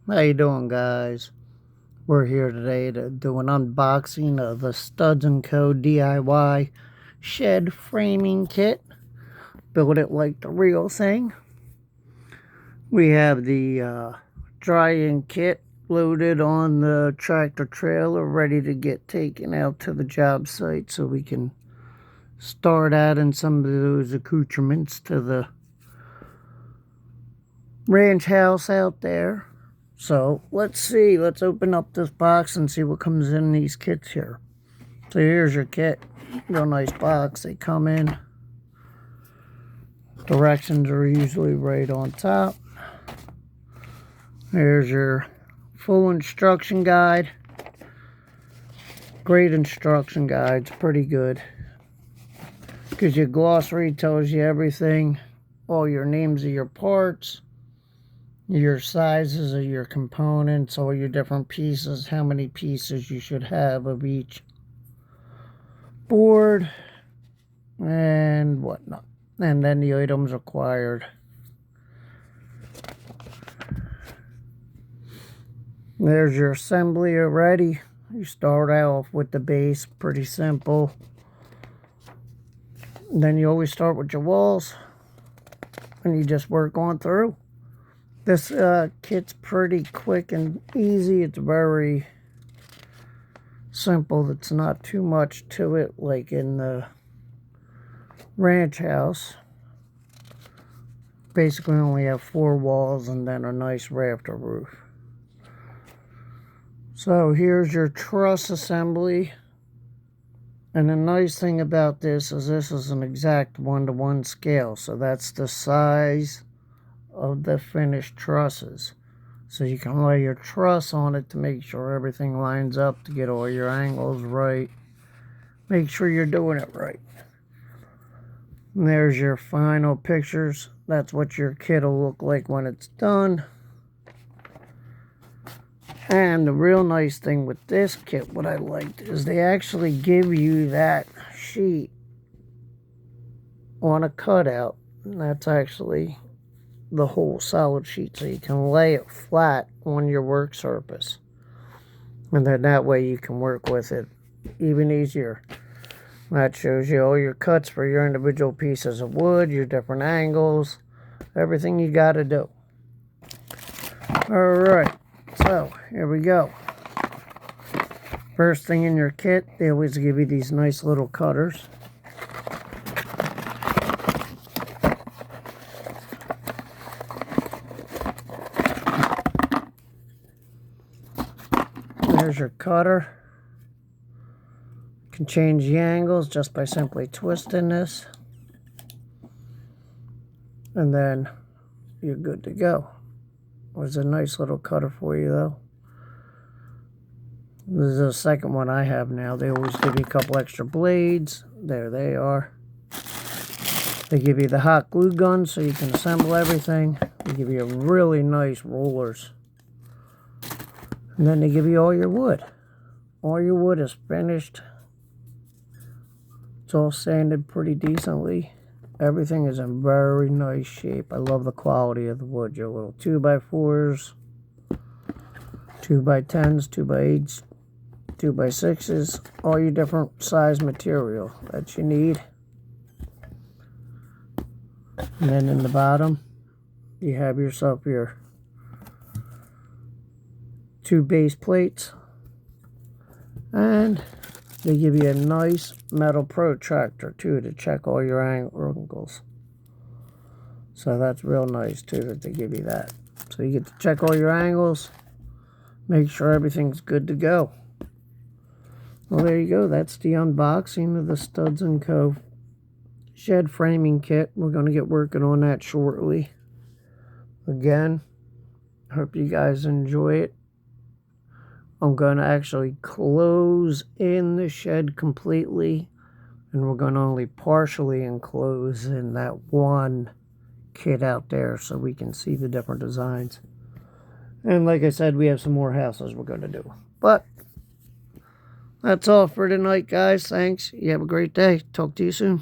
How you doing, guys? We're here today to do an unboxing of the Studs & Co. DIY shed framing kit. Build it like the real thing. We have the drying kit loaded on the tractor trailer, ready to get taken out to the job site so we can start adding some of those accoutrements to the ranch house out there. So let's see, let's open up this box and see what comes in these kits here. So here's your kit, real nice box they come in. Directions are usually right on top. Here's your full instruction guide. Great instruction guide, it's pretty good. Because your glossary tells you everything, all your names of your parts, your sizes of your components, all your different pieces, how many pieces you should have of each board, and whatnot. And then the items required. There's your assembly already. You start off with the base, pretty simple. Then you always start with your walls, and you just work on through. This kit's pretty quick and easy. It's very simple. It's not too much to it like in the ranch house. Basically only have 4 walls and then a nice rafter roof. So here's your truss assembly. And the nice thing about this is an exact 1-to-1 scale. So that's the size of the finished trusses. So you can lay your truss on it to make sure everything lines up, to get all your angles right. Make sure you're doing it right. And there's your final pictures. That's what your kit will look like when it's done. And the real nice thing with this kit, what I liked, is they actually give you that sheet on a cutout. And that's actually the whole solid sheet, so you can lay it flat on your work surface, and then that way you can work with it even easier. That shows you all your cuts for your individual pieces of wood, your different angles, everything you got to do. Alright, so here we go. First thing in your kit, they always give you these nice little cutters. There's your cutter. You can change the angles just by simply twisting this. And then you're good to go. There's a nice little cutter for you though. This is the second one I have now. They always give you a couple extra blades. There they are. They give you the hot glue gun so you can assemble everything. They give you really nice rollers. And then they give you all your wood. All your wood is finished. It's all sanded pretty decently. Everything is in very nice shape. I love the quality of the wood. Your little 2x4s, 2x10s, 2x8s, 2x6s. All your different size material that you need. And then in the bottom, you have yourself your 2 base plates, and they give you a nice metal protractor too to check all your angles. So that's real nice too that they give you that. So you get to check all your angles, make sure everything's good to go. Well, there you go. That's the unboxing of the Studs & Co. shed framing kit. We're going to get working on that shortly. Again, hope you guys enjoy it. I'm going to actually close in the shed completely, and we're going to only partially enclose in that one kit out there so we can see the different designs. And like I said, we have some more houses we're going to do. But that's all for tonight, guys. Thanks. You have a great day. Talk to you soon.